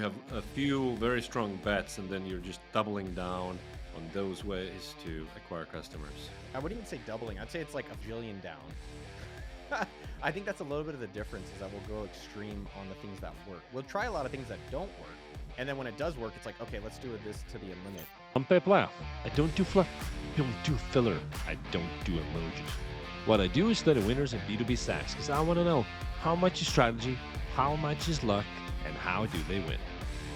have a few very strong bets, and then you're just doubling down on those ways to acquire customers. I wouldn't even say doubling. I'd say it's like a jillion down. I think that's a little bit of the difference, is that we'll go extreme on the things that work. We'll try a lot of things that don't work. And then when it does work, it's like, okay, let's do this to the limit. I'm Pep Laugh. I don't do fluff, don't do filler, I don't do emojis. What I do is study winners in B2B SaaS because I want to know how much is strategy, how much is luck, and how do they win.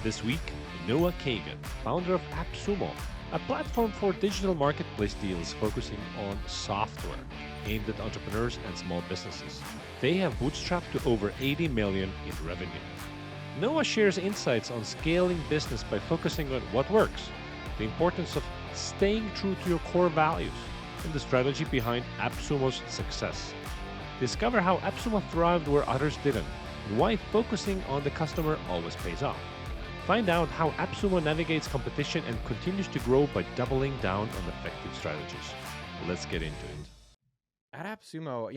This week, Noah Kagan, founder of AppSumo, a platform for digital marketplace deals focusing on software aimed at entrepreneurs and small businesses. They have bootstrapped to over 80 million in revenue. Noah shares insights on scaling business by focusing on what works, the importance of staying true to your core values, and the strategy behind AppSumo's success. Discover how AppSumo thrived where others didn't, and why focusing on the customer always pays off. Find out how AppSumo navigates competition and continues to grow by doubling down on effective strategies. Let's get into it. At AppSumo,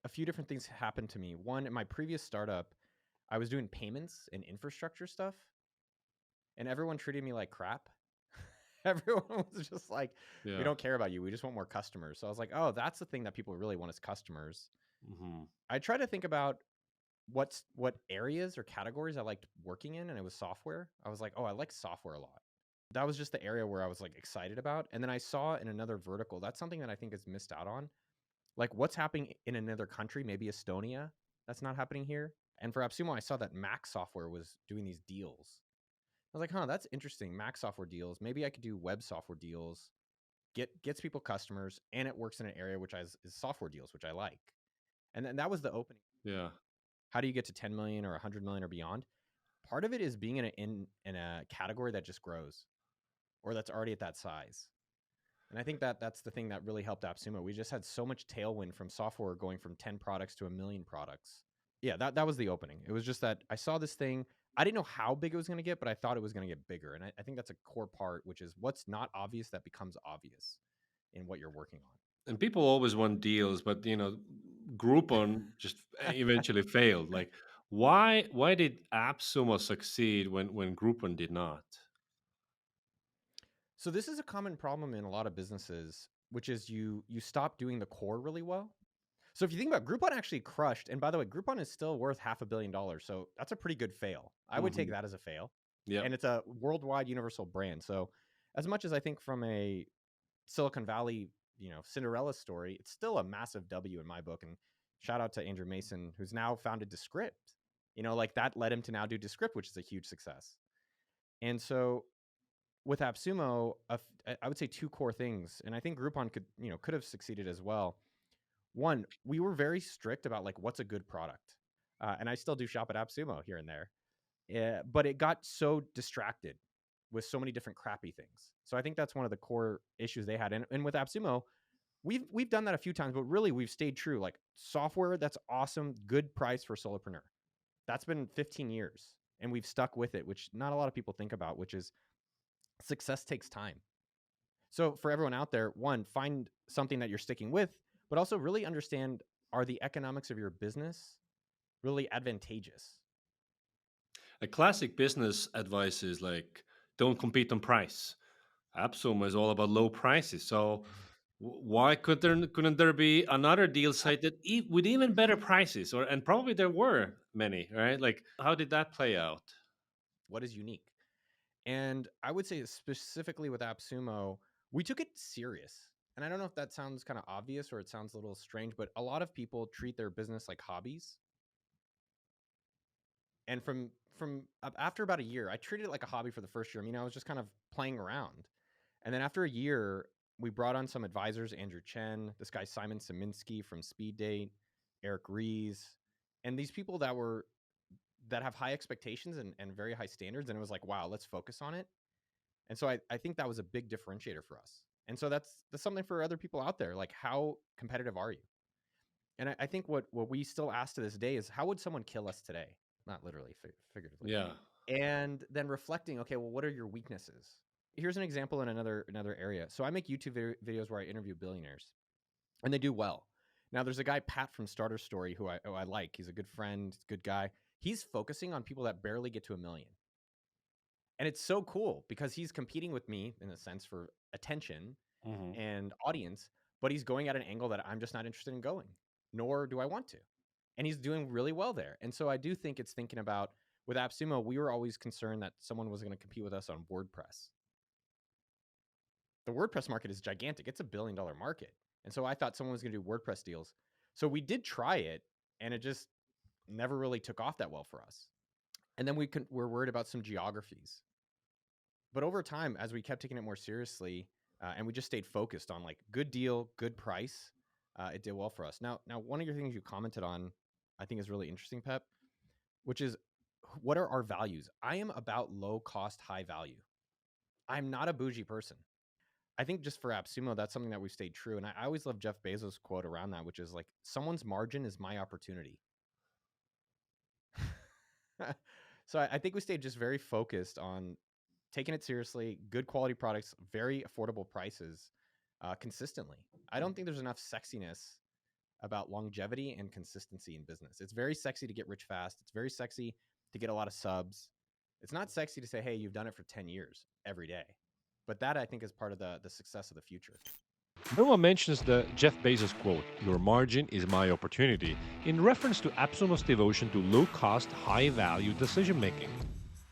a few different things happened to me. One, in my previous startup, I was doing payments and infrastructure stuff, and everyone treated me like crap. Everyone was just like, we don't care about you. We just want more customers. So I was like, oh, that's the thing that people really want, is customers. I try to think about what areas or categories I liked working in, and it was software. I was like, oh, I like software a lot. That was just the area where I was like excited about. And then I saw in another vertical, that's something that I think is missed out on. Like what's happening in another country, maybe Estonia, that's not happening here. And for AppSumo, I saw that Mac software was doing these deals. I was like, huh, that's interesting. Mac software deals. Maybe I could do web software deals, gets people customers, and it works in an area which is software deals, which I like. And then that was the opening. Yeah. How do you get to 10 million or 100 million or beyond? Part of it is being in a category that just grows, or that's already at that size. And I think that's the thing that really helped AppSumo. We just had so much tailwind from software going from 10 products to 1 million products. Yeah, that was the opening. It was just that I saw this thing. I didn't know how big it was going to get, but I thought it was going to get bigger. And I think that's a core part, which is what's not obvious that becomes obvious in what you're working on. And people always want deals, but Groupon just eventually failed. Like, why did AppSumo succeed when Groupon did not? So this is a common problem in a lot of businesses, which is you stop doing the core really well. So if you think about Groupon, actually crushed. And by the way, Groupon is still worth $500 million. So that's a pretty good fail. I would take that as a fail. Yeah. And it's a worldwide universal brand. So as much as I think from a Silicon Valley, Cinderella story, it's still a massive W in my book. And shout out to Andrew Mason, who's now founded Descript. Like that led him to now do Descript, which is a huge success. And so with AppSumo, I would say two core things. And I think Groupon could have succeeded as well. One, we were very strict about like what's a good product, and I still do shop at AppSumo here and there, but it got so distracted with so many different crappy things. So I think that's one of the core issues they had. And with AppSumo, we've done that a few times, but really we've stayed true. Like software that's awesome, good price for solopreneur. That's been 15 years, and we've stuck with it, which not a lot of people think about, which is success takes time. So for everyone out there, one, find something that you're sticking with, but also really understand, are the economics of your business really advantageous? A classic business advice is like, don't compete on price. AppSumo is all about low prices. So why couldn't there be another deal site that with even better prices? And probably there were many, right? Like, how did that play out? What is unique? And I would say specifically with AppSumo, we took it serious. And I don't know if that sounds kind of obvious or it sounds a little strange, but a lot of people treat their business like hobbies. And from after about a year, I treated it like a hobby for the first year. I mean, I was just kind of playing around. And then after a year, we brought on some advisors, Andrew Chen, this guy Simon Saminsky from Speed Date, Eric Rees, and these people that have high expectations and very high standards. And it was like, wow, let's focus on it. And so I think that was a big differentiator for us. And so that's something for other people out there. Like, how competitive are you? And I think what we still ask to this day is, how would someone kill us today? Not literally, figuratively. Yeah. And then reflecting, okay, well, what are your weaknesses? Here's an example in another area. So I make YouTube videos where I interview billionaires, and they do well. Now, there's a guy, Pat from Starter Story, who I like. He's a good friend, good guy. He's focusing on people that barely get to 1 million. And it's so cool because he's competing with me in a sense for attention Hmm. and audience, but he's going at an angle that I'm just not interested in going, nor do I want to. And he's doing really well there. And so I do think it's thinking about with AppSumo, we were always concerned that someone was going to compete with us on WordPress. The WordPress market is gigantic. It's $1 billion market. And so I thought someone was going to do WordPress deals. So we did try it, and it just never really took off that well for us. And then we're worried about some geographies. But over time, as we kept taking it more seriously, and we just stayed focused on like good deal, good price, it did well for us. Now, one of your things you commented on, I think is really interesting, Pep, which is what are our values? I am about low cost, high value. I'm not a bougie person. I think just for AppSumo, that's something that we've stayed true. And I always love Jeff Bezos' quote around that, which is like, someone's margin is my opportunity. So I think we stayed just very focused on taking it seriously, good quality products, very affordable prices, consistently. I don't think there's enough sexiness about longevity and consistency in business. It's very sexy to get rich fast. It's very sexy to get a lot of subs. It's not sexy to say, hey, you've done it for 10 years every day. But that I think is part of the success of the future. Noah mentions the Jeff Bezos quote, "Your margin is my opportunity," in reference to AppSumo's devotion to low cost, high value decision making.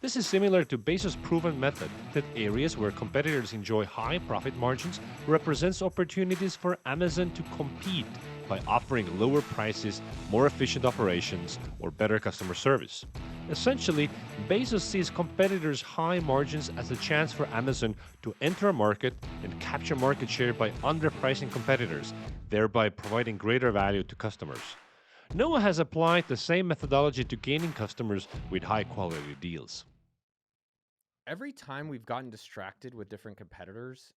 This is similar to Bezos' proven method that areas where competitors enjoy high profit margins represents opportunities for Amazon to compete by offering lower prices, more efficient operations, or better customer service. Essentially, Bezos sees competitors' high margins as a chance for Amazon to enter a market and capture market share by underpricing competitors, thereby providing greater value to customers. Noah has applied the same methodology to gaining customers with high quality deals. Every time we've gotten distracted with different competitors,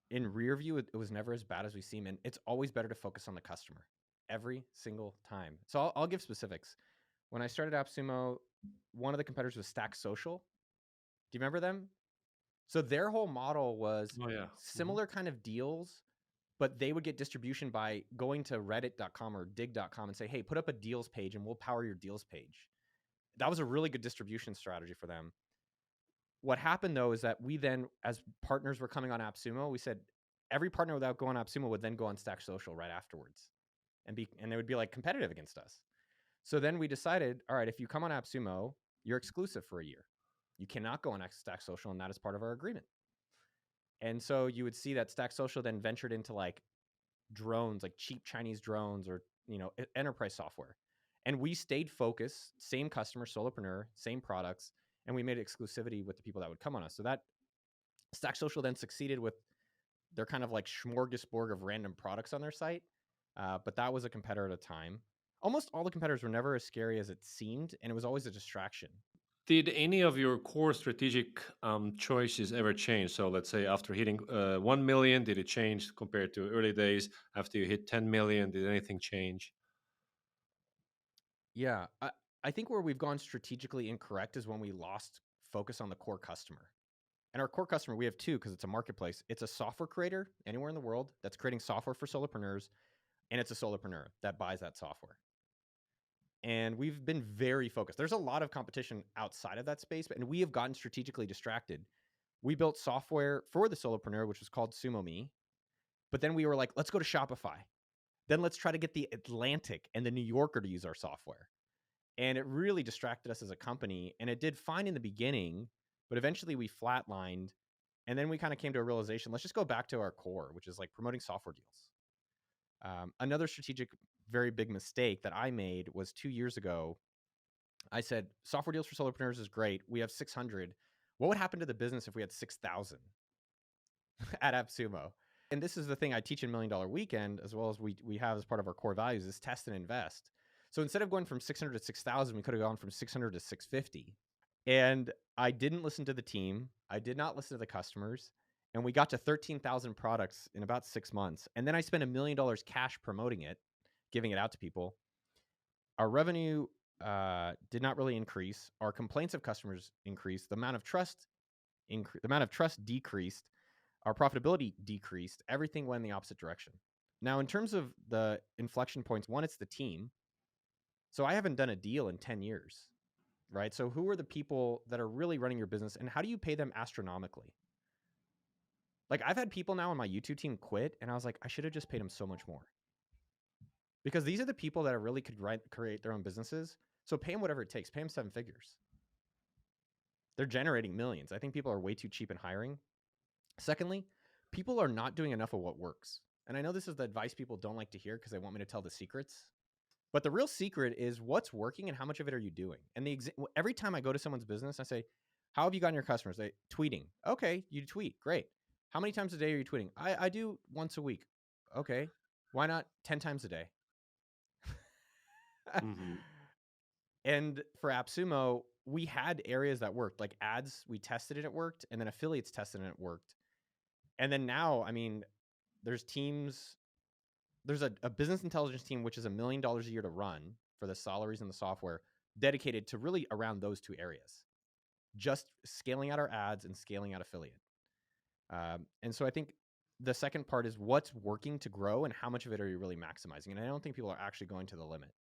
in rear view, it was never as bad as we seem. And it's always better to focus on the customer every single time. So I'll give specifics. When I started AppSumo, one of the competitors was Stack Social. Do you remember them? So their whole model was Oh yeah. Hmm. similar kind of deals, but they would get distribution by going to reddit.com or dig.com and say, hey, put up a deals page and we'll power your deals page. That was a really good distribution strategy for them. What happened though is that we then, as partners were coming on AppSumo, we said every partner without going on AppSumo would then go on Stack Social right afterwards, and they would be like competitive against us. So then we decided, all right, if you come on AppSumo, you're exclusive for a year. You cannot go on Stack Social, and that is part of our agreement. And so you would see that Stack Social then ventured into like drones, like cheap Chinese drones or enterprise software. And we stayed focused, same customer, solopreneur, same products, and we made exclusivity with the people that would come on us. So that Stack Social then succeeded with their kind of like smorgasbord of random products on their site. But that was a competitor at a time. Almost all the competitors were never as scary as it seemed, and it was always a distraction. Did any of your core strategic choices ever change? So let's say after hitting 1 million, did it change compared to early days? After you hit 10 million, did anything change? Yeah, I think where we've gone strategically incorrect is when we lost focus on the core customer. And our core customer, we have two because it's a marketplace. It's a software creator anywhere in the world that's creating software for solopreneurs, and it's a solopreneur that buys that software. And we've been very focused. There's a lot of competition outside of that space, and we have gotten strategically distracted. We built software for the solopreneur, which was called SumoMe. But then we were like, let's go to Shopify. Then let's try to get the Atlantic and the New Yorker to use our software. And it really distracted us as a company. And it did fine in the beginning, but eventually we flatlined. And then we kind of came to a realization, let's just go back to our core, which is like promoting software deals. Another strategic, very big mistake that I made was 2 years ago. I said, software deals for solopreneurs is great. We have 600. What would happen to the business if we had 6,000 at AppSumo? And this is the thing I teach in Million Dollar Weekend, as well as we have as part of our core values, is test and invest. So instead of going from 600 to 6,000, we could have gone from 600 to 650. And I didn't listen to the team. I did not listen to the customers. And we got to 13,000 products in about 6 months. And then I spent $1 million cash promoting it, giving it out to people. Our revenue did not really increase. Our complaints of customers increased. The amount of trust decreased. Our profitability decreased. Everything went in the opposite direction. Now, in terms of the inflection points, one, it's the team. So I haven't done a deal in 10 years. right? So who are the people that are really running your business, and how do you pay them astronomically? Like, I've had people now on my YouTube team quit, and I was like, I should have just paid them so much more. Because these are the people that really could create their own businesses. So pay them whatever it takes. Pay them 7 figures. They're generating millions. I think people are way too cheap in hiring. Secondly, people are not doing enough of what works. And I know this is the advice people don't like to hear because they want me to tell the secrets. But the real secret is what's working and how much of it are you doing? And every time I go to someone's business, I say, how have you gotten your customers? They tweeting. Okay, you tweet. Great. How many times a day are you tweeting? I do once a week. Okay. Why not 10 times a day? Mm-hmm. And for AppSumo, we had areas that worked, like ads, we tested it, it worked, and then affiliates tested it, it worked. And then now, I mean, there's teams, there's a business intelligence team, which is $1 million a year to run for the salaries and the software, dedicated to really around those two areas, just scaling out our ads and scaling out affiliate. And so I think the second part is what's working to grow and how much of it are you really maximizing? And I don't think people are actually going to the limit.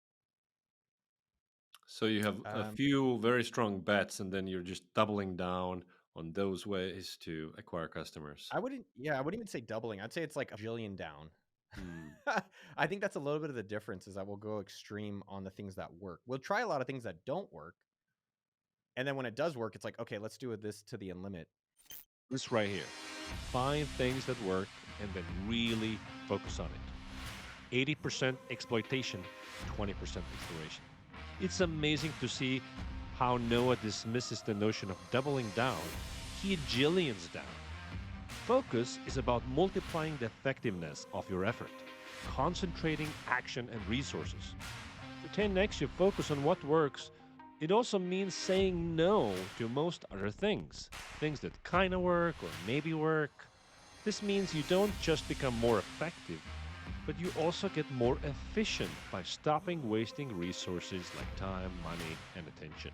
So you have a few very strong bets, and then you're just doubling down on those ways to acquire customers. I wouldn't even say doubling. I'd say it's like a jillion down. Hmm. I think that's a little bit of the difference, is that we'll go extreme on the things that work. We'll try a lot of things that don't work. And then when it does work, it's like, okay, let's do this to the limit. This right here. Find things that work and then really focus on it. 80% exploitation, 20% exploration. It's amazing to see how Noah dismisses the notion of doubling down. He jillions down. Focus is about multiplying the effectiveness of your effort, concentrating action and resources. To 10x your focus on what works, it also means saying no to most other things that kind of work or maybe work. This means you don't just become more effective, but you also get more efficient by stopping wasting resources like time, money, and attention.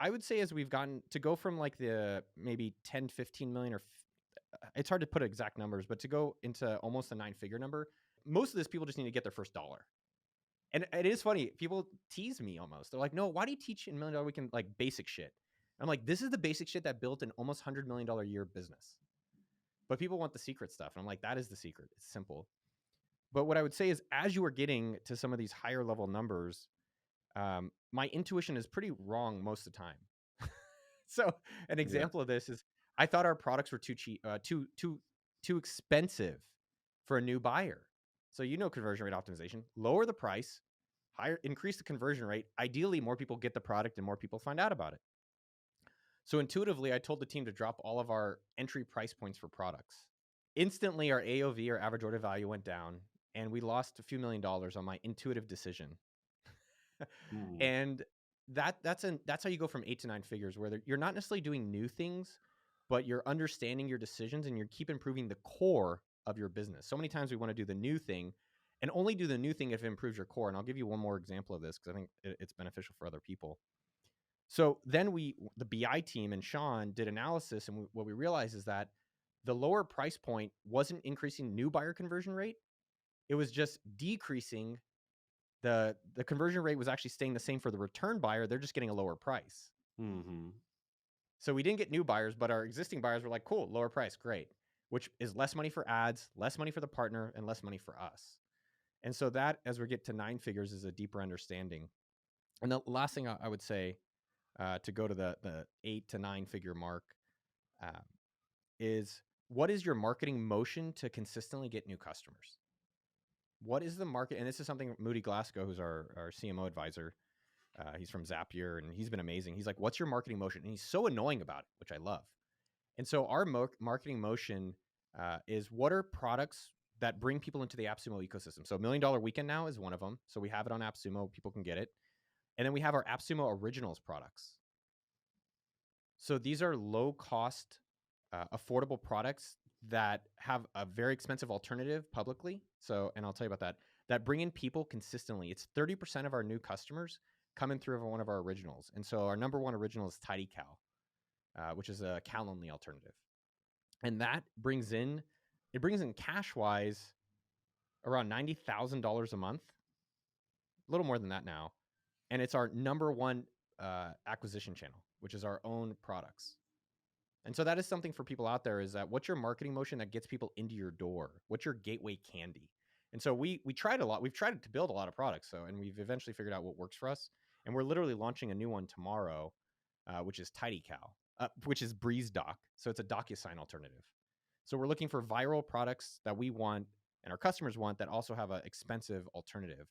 I would say as we've gotten to go from like the maybe 10, 15 million, or it's hard to put exact numbers, but to go into almost a 9-figure number, most of this people just need to get their first dollar. And it is funny. People tease me almost. They're like, no, why do you teach in $1 Million Weekend like basic shit? I'm like, this is the basic shit that built an almost $100 million a year business. But people want the secret stuff. And I'm like, that is the secret. It's simple. But what I would say is, as you are getting to some of these higher level numbers, my intuition is pretty wrong most of the time. So an example of this is, I thought our products were too cheap, too expensive for a new buyer. So conversion rate optimization, lower the price, increase the conversion rate. Ideally, more people get the product and more people find out about it. So intuitively, I told the team to drop all of our entry price points for products. Instantly, our AOV, or average order value, went down, and we lost a few $1 million on my intuitive decision. And that's how you go from 8 to 9 figures, where you're not necessarily doing new things, but you're understanding your decisions and you keep improving the core of your business. So many times we want to do the new thing, and only do the new thing if it improves your core. And I'll give you one more example of this because I think it's beneficial for other people. So then the BI team and Sean did analysis, and what we realized is that the lower price point wasn't increasing new buyer conversion rate. It was just decreasing the conversion rate, was actually staying the same for the return buyer. They're just getting a lower price. Mm-hmm. So we didn't get new buyers, but our existing buyers were like, cool, lower price, great, which is less money for ads, less money for the partner, and less money for us. And so that, as we get to 9 figures, is a deeper understanding. And the last thing I would say, to go to the 8 to 9 figure mark, is, what is your marketing motion to consistently get new customers? What is the market? And this is something Moody Glasgow, who's our CMO advisor, he's from Zapier, and he's been amazing. He's like, what's your marketing motion? And he's so annoying about it, which I love. And so our marketing motion is, what are products that bring people into the AppSumo ecosystem? So $1 Million Weekend now is one of them. So we have it on AppSumo. People can get it. And then we have our AppSumo Originals products. So these are low cost, affordable products that have a very expensive alternative publicly. So, and I'll tell you about that bring in people consistently. It's 30% of our new customers coming through one of our originals. And so our number one original is TidyCal, which is a Calendly alternative. And that brings in cash wise around $90,000 a month, a little more than that now. And it's our number one acquisition channel, which is our own products. And so that is something for people out there, is that what's your marketing motion that gets people into your door? What's your gateway candy? And so we tried a lot. We've tried to build a lot of products, and we've eventually figured out what works for us. And we're literally launching a new one tomorrow, which is TidyCal, which is BreezeDoc. So it's a DocuSign alternative. So we're looking for viral products that we want and our customers want that also have an expensive alternative.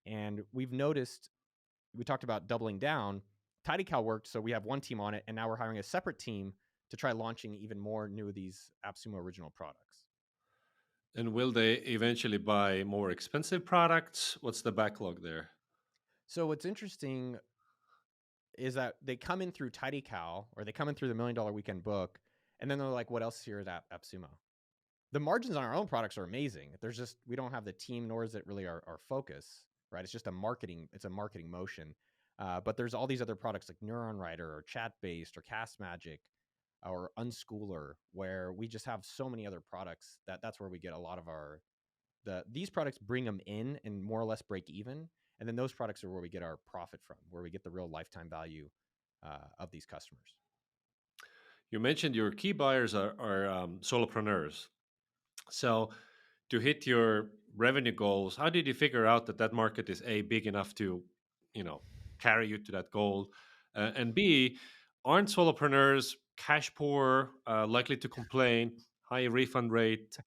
And we've noticed, we talked about doubling down. TidyCal worked, so we have one team on it, and now we're hiring a separate team to try launching even more new of these AppSumo original products. And will they eventually buy more expensive products? What's the backlog there? So what's interesting is that they come in through TidyCal, or they come in through the $1 Million Weekend book, and then they're like, what else is here at AppSumo? The margins on our own products are amazing. There's just, we don't have the team, nor is it really our focus, right? It's just a marketing motion. But there's all these other products like Neuron Writer or Chat-Based or Cast Magic or Unschooler, where we just have so many other products that's where we get a lot of these products bring them in and more or less break even. And then those products are where we get our profit from, where we get the real lifetime value of these customers. You mentioned your key buyers are solopreneurs. So to hit your revenue goals, how did you figure out that market is A, big enough to, carry you to that goal? And B, aren't solopreneurs cash poor, likely to complain, high refund rate?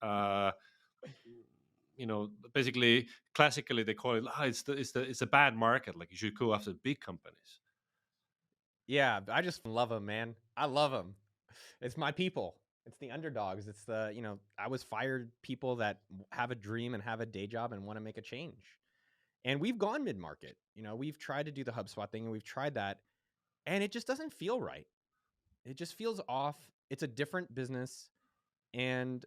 Basically, classically they call it, it's a bad market. Like, you should go after big companies. Yeah, I just love them, man. I love them. It's my people. It's the underdogs. It's I was fired people that have a dream and have a day job and want to make a change. And we've gone mid-market. We've tried to do the HubSpot thing, and we've tried that, and it just doesn't feel right. It just feels off. It's a different business. And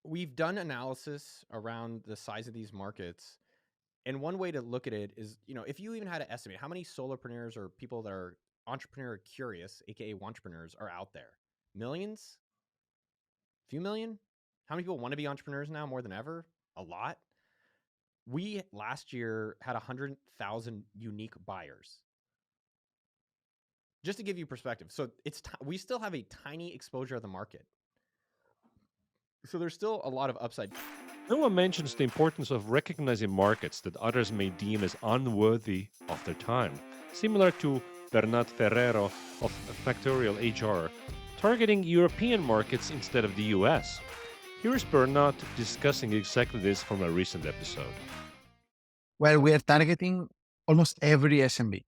we've done analysis around the size of these markets. And one way to look at it is, if you even had to estimate how many solopreneurs or people that are entrepreneur curious, aka wantrepreneurs, are out there. Millions? Few million? How many people want to be entrepreneurs now more than ever? A lot. We last year had 100,000 unique buyers. Just to give you perspective. So we still have a tiny exposure of the market. So there's still a lot of upside. No one mentions the importance of recognizing markets that others may deem as unworthy of their time, similar to Bernat Ferrero of Factorial HR, targeting European markets instead of the US. Here is Bernat discussing exactly this from a recent episode. Well, we are targeting almost every SMB.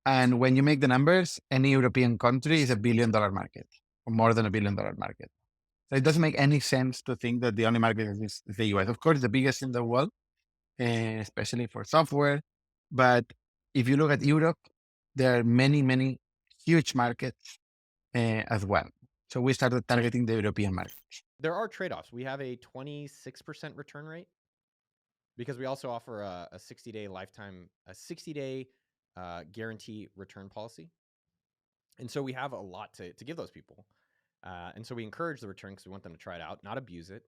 And when you make the numbers, any European country is $1 billion market, or more than $1 billion market. So it doesn't make any sense to think that the only market is the US. Of course, the biggest in the world, especially for software. But if you look at Europe, there are many, many huge markets as well. So we started targeting the European market. There are trade-offs. We have a 26% return rate because we also offer a 60-day lifetime, a 60-day guarantee return policy. And so we have a lot to give those people. And so we encourage the return because we want them to try it out, not abuse it.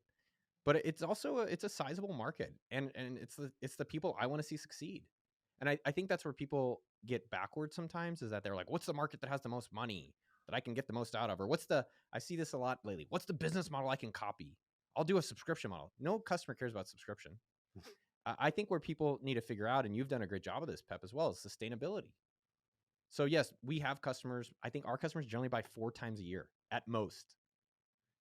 But it's also it's a sizable market, and it's the people I want to see succeed. And I think that's where people get backwards sometimes, is that they're like, what's the market that has the most money that I can get the most out of? Or I see this a lot lately. What's the business model I can copy? I'll do a subscription model. No customer cares about subscription. I think where people need to figure out, and you've done a great job of this, Pep, as well, is sustainability. So yes, we have customers. I think our customers generally buy 4 times a year at most.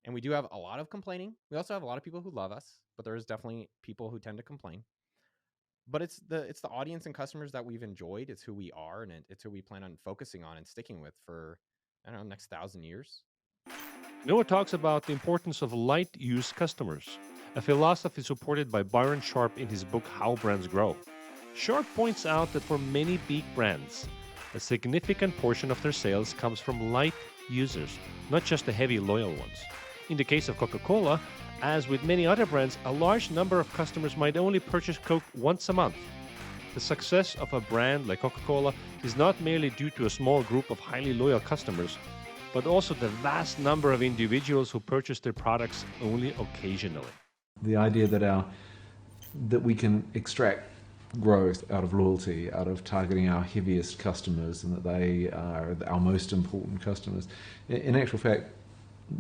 And we do have a lot of complaining. We also have a lot of people who love us, but there is definitely people who tend to complain. But it's the audience and customers that we've enjoyed. It's who we are, and it's who we plan on focusing on and sticking with for, I don't know, next 1,000 years. Noah talks about the importance of light use customers, a philosophy supported by Byron Sharp in his book How Brands Grow. Sharp points out that for many big brands, a significant portion of their sales comes from light users, not just the heavy loyal ones. In the case of Coca-Cola, as with many other brands, a large number of customers might only purchase Coke once a month. The success of a brand like Coca-Cola is not merely due to a small group of highly loyal customers, but also the vast number of individuals who purchase their products only occasionally. The idea that we can extract growth out of loyalty, out of targeting our heaviest customers, and that they are our most important customers. In actual fact,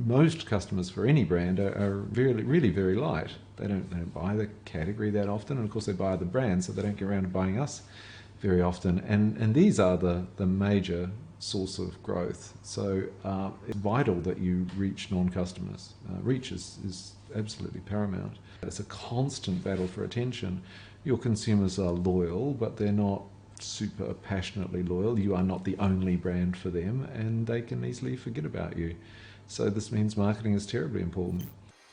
most customers for any brand are really very light. They don't buy the category that often, and of course they buy the brand, so they don't get around to buying us very often. And these are the major source of growth. So it's vital that you reach non-customers. Reach is absolutely paramount. It's a constant battle for attention. Your consumers are loyal, but they're not super passionately loyal. You are not the only brand for them, and they can easily forget about you. So this means marketing is terribly important.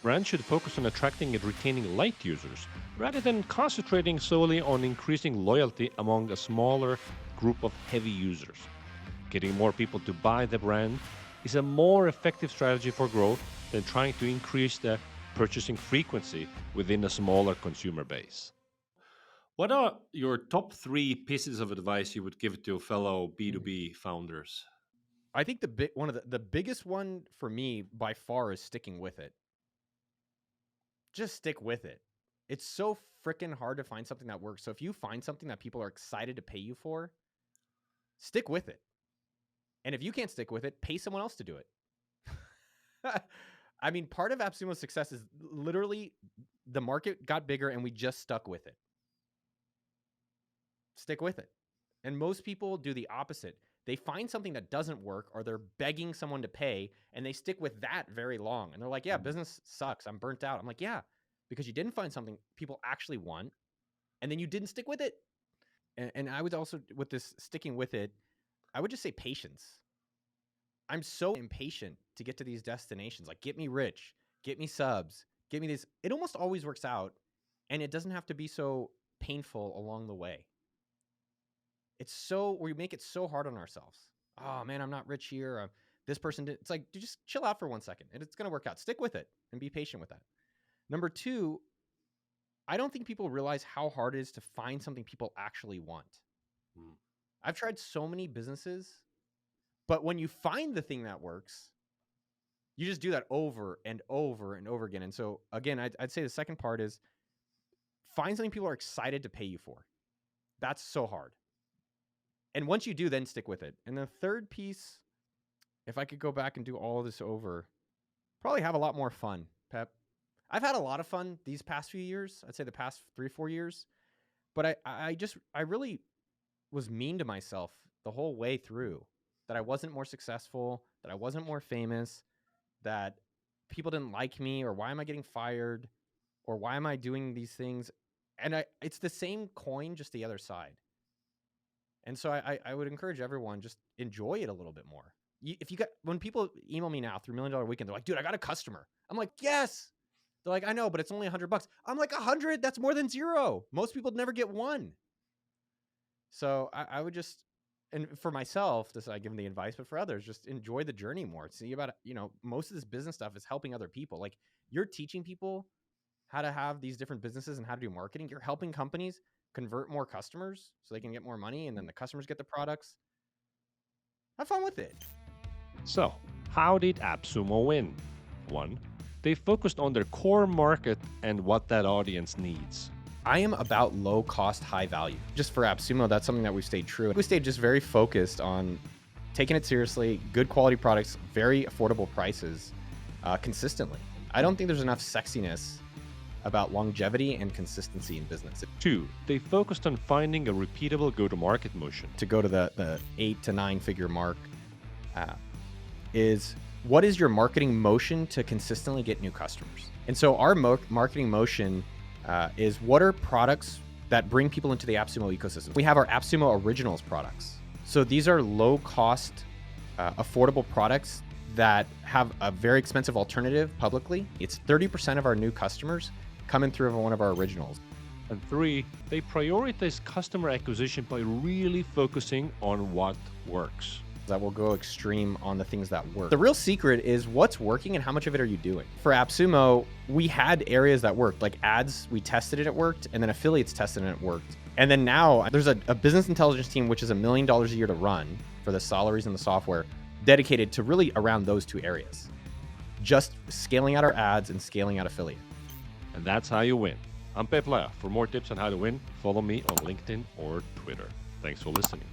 Brands should focus on attracting and retaining light users, rather than concentrating solely on increasing loyalty among a smaller group of heavy users. Getting more people to buy the brand is a more effective strategy for growth than trying to increase the purchasing frequency within a smaller consumer base. What are your top 3 pieces of advice you would give to fellow B2B founders? I think one of the biggest one for me by far is sticking with it. Just stick with it. It's so freaking hard to find something that works. So if you find something that people are excited to pay you for, stick with it. And if you can't stick with it, pay someone else to do it. I mean, part of AppSumo's success is literally the market got bigger and we just stuck with it. Stick with it. And most people do the opposite. They find something that doesn't work, or they're begging someone to pay, and they stick with that very long. And they're like, yeah, business sucks. I'm burnt out. I'm like, yeah, because you didn't find something people actually want, and then you didn't stick with it. And I would also, with this sticking with it, I would just say patience. I'm so impatient to get to these destinations. Like, get me rich, get me subs, get me this. It almost always works out, and it doesn't have to be so painful along the way. We make it so hard on ourselves. Oh man, I'm not rich here. This person did. It's like, dude, just chill out for 1 second and it's going to work out. Stick with it and be patient with that. Number 2, I don't think people realize how hard it is to find something people actually want. I've tried so many businesses, but when you find the thing that works, you just do that over and over and over again. And so again, I'd say the second part is find something people are excited to pay you for. That's so hard. And once you do, then stick with it. And the third piece, if I could go back and do all of this over, probably have a lot more fun, Pep. I've had a lot of fun these past few years. I'd say the past 3 or 4 years. But I really was mean to myself the whole way through, that I wasn't more successful, that I wasn't more famous, that people didn't like me, or why am I getting fired, or why am I doing these things? And it's the same coin, just the other side. And so I would encourage everyone, just enjoy it a little bit more. When people email me now through $1 Million Weekend, they're like, dude, I got a customer. I'm like, yes. They're like, I know, but it's only $100. I'm like, 100? That's more than 0. Most people never get 1. So I would just, and for myself, I give them the advice, but for others, just enjoy the journey more. See about, most of this business stuff is helping other people. Like, you're teaching people how to have these different businesses and how to do marketing. You're helping companies convert more customers so they can get more money, and then the customers get the products. Have fun with it. So, how did AppSumo win? 1. They focused on their core market and what that audience needs. I am about low cost, high value. Just for AppSumo, that's something that we've stayed true. We stayed just very focused on taking it seriously, good quality products, very affordable prices, consistently. I don't think there's enough sexiness about longevity and consistency in business. 2. They focused on finding a repeatable go-to-market motion. To go to the 8 to 9 figure mark, is what is your marketing motion to consistently get new customers? And so our marketing motion is what are products that bring people into the AppSumo ecosystem. We have our AppSumo Originals products. So these are low cost, affordable products that have a very expensive alternative publicly. It's 30% of our new customers coming through one of our originals. And 3, they prioritize customer acquisition by really focusing on what works. That will go extreme on the things that work. The real secret is what's working and how much of it are you doing. For AppSumo, we had areas that worked, like ads, we tested it, it worked, and then affiliates tested and it worked. And then now there's a business intelligence team, which is $1 million a year to run for the salaries and the software, dedicated to really around those 2 areas. Just scaling out our ads and scaling out affiliate. And that's how you win. I'm Pep Laya. For more tips on how to win, follow me on LinkedIn or Twitter. Thanks for listening.